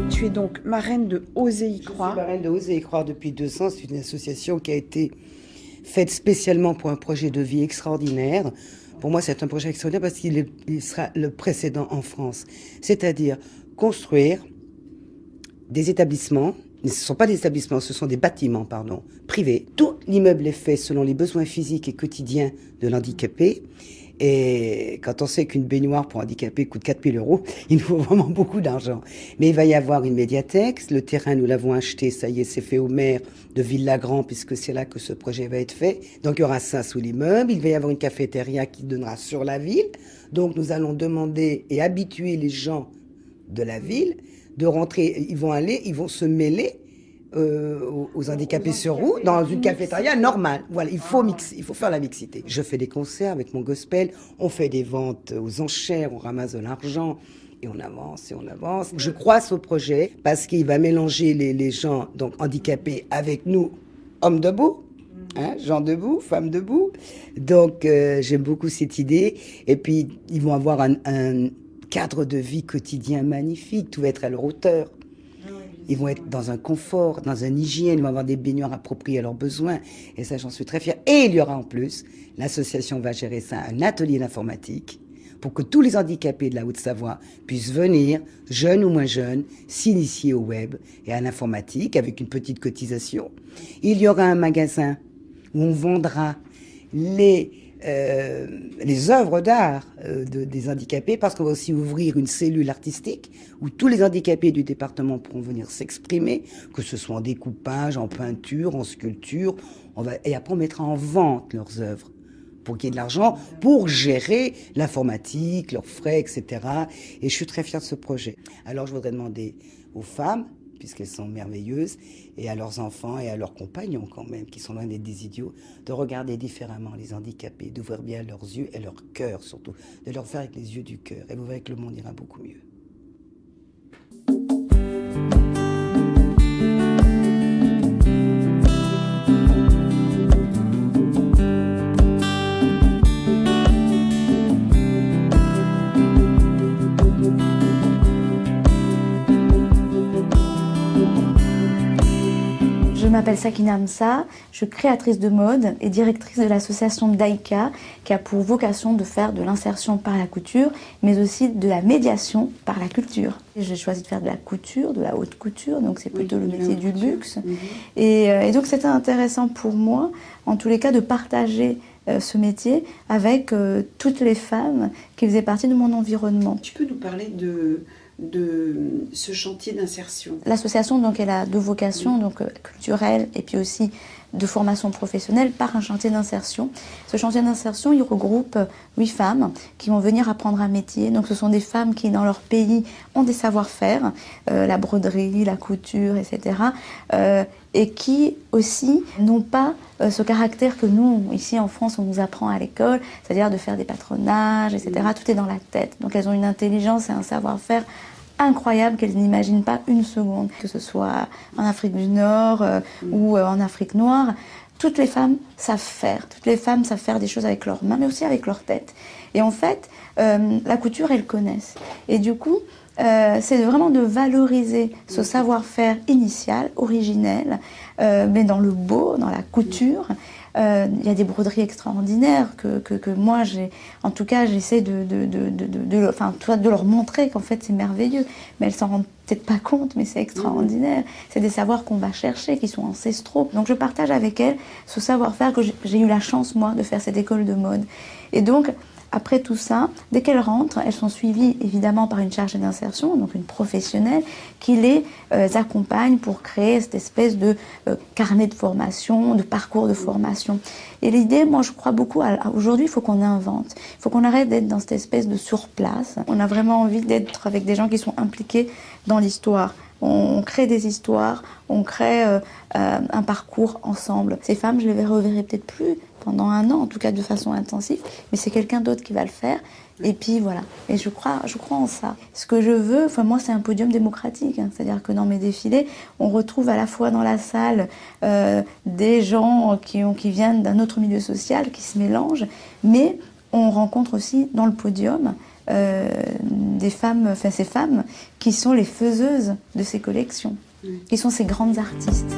Tu es donc marraine de Oser y croire. Je suis marraine de Oser y croire depuis 2 ans. C'est une association qui a été faite spécialement pour un projet de vie extraordinaire. Pour moi, c'est un projet extraordinaire parce qu'il sera le précédent en France. C'est-à-dire construire des établissements, mais ce ne sont pas des établissements, ce sont des bâtiments, pardon, privés. Tout l'immeuble est fait selon les besoins physiques et quotidiens de l'handicapé. Et quand on sait qu'une baignoire pour handicapé coûte 4 000 €, il nous faut vraiment beaucoup d'argent. Mais il va y avoir une médiathèque. Le terrain, nous l'avons acheté, ça y est, c'est fait au maire de Villagrand, puisque c'est là que ce projet va être fait. Donc il y aura ça sous l'immeuble. Il va y avoir une cafétéria qui donnera sur la ville. Donc nous allons demander et habituer les gens de la ville de rentrer. Ils vont se mêler aux handicapés sur roue dans une cafétéria normale. Voilà, il faut faire la mixité. Je fais des concerts avec mon gospel, on fait des ventes aux enchères, on ramasse de l'argent et on avance et on avance. Je crois au projet parce qu'il va mélanger les gens donc handicapés avec nous, hommes debout. Hein, gens debout, femmes debout. Donc j'aime beaucoup cette idée. Et puis ils vont avoir un cadre de vie quotidien magnifique, tout va être à leur hauteur. Ils vont être dans un confort, dans une hygiène, ils vont avoir des baignoires appropriées à leurs besoins. Et ça, j'en suis très fière. Et il y aura en plus, l'association va gérer ça, un atelier d'informatique pour que tous les handicapés de la Haute-Savoie puissent venir, jeunes ou moins jeunes, s'initier au web et à l'informatique avec une petite cotisation. Il y aura un magasin où on vendra les œuvres d'art des handicapés, parce qu'on va aussi ouvrir une cellule artistique où tous les handicapés du département pourront venir s'exprimer, que ce soit en découpage, en peinture, en sculpture. Et après, on mettra en vente leurs œuvres pour qu'il y ait de l'argent pour gérer l'informatique, leurs frais, etc. Et je suis très fière de ce projet. Alors, je voudrais demander aux femmes, puisqu'elles sont merveilleuses, et à leurs enfants et à leurs compagnons quand même, qui sont loin d'être des idiots, de regarder différemment les handicapés, d'ouvrir bien leurs yeux et leur cœur surtout, de leur faire avec les yeux du cœur. Et vous verrez que le monde ira beaucoup mieux. Je m'appelle Sakina Amsa, je suis créatrice de mode et directrice de l'association Daika qui a pour vocation de faire de l'insertion par la couture mais aussi de la médiation par la culture. J'ai choisi de faire de la couture, de la haute couture, donc c'est plutôt le métier du luxe. Et donc c'était intéressant pour moi, en tous les cas, de partager ce métier avec toutes les femmes qui faisaient partie de mon environnement. Tu peux nous parler de ce chantier d'insertion? L'association, donc, elle a 2 vocations, donc culturelle et puis aussi de formation professionnelle par un chantier d'insertion. Ce chantier d'insertion, il regroupe 8 femmes qui vont venir apprendre un métier. Donc ce sont des femmes qui, dans leur pays, ont des savoir-faire, la broderie, la couture, etc. Et qui aussi n'ont pas ce caractère que nous, ici en France, on nous apprend à l'école, c'est-à-dire de faire des patronages, etc. Tout est dans la tête. Donc elles ont une intelligence et un savoir-faire incroyable qu'elles n'imaginent pas une seconde. Que ce soit en Afrique du Nord ou en Afrique noire, toutes les femmes savent faire. Toutes les femmes savent faire des choses avec leurs mains, mais aussi avec leur tête. Et en fait, la couture, elles connaissent. Et du coup, c'est vraiment de valoriser ce savoir-faire initial, originel, mais dans le beau, dans la couture. Il y a des broderies extraordinaires que moi, en tout cas, j'essaie de leur montrer qu'en fait, c'est merveilleux. Mais elles s'en rendent peut-être pas compte, mais c'est extraordinaire. C'est des savoirs qu'on va chercher, qui sont ancestraux. Donc, je partage avec elles ce savoir-faire que j'ai eu la chance, moi, de faire cette école de mode. Et donc, après tout ça, dès qu'elles rentrent, elles sont suivies évidemment par une chargée d'insertion, donc une professionnelle, qui les accompagne pour créer cette espèce de carnet de formation, de parcours de formation. Et l'idée, moi je crois beaucoup, aujourd'hui il faut qu'on invente, il faut qu'on arrête d'être dans cette espèce de surplace. On a vraiment envie d'être avec des gens qui sont impliqués dans l'histoire, on crée des histoires, on crée un parcours ensemble. Ces femmes, je les reverrai peut-être plus pendant 1 an, en tout cas de façon intensive, mais c'est quelqu'un d'autre qui va le faire. Et puis voilà, et je crois en ça. Ce que je veux, enfin moi c'est un podium démocratique, hein. C'est-à-dire que dans mes défilés, on retrouve à la fois dans la salle des gens qui viennent d'un autre milieu social, qui se mélangent, mais on rencontre aussi dans le podium des femmes, enfin ces femmes qui sont les faiseuses de ces collections, qui sont ces grandes artistes.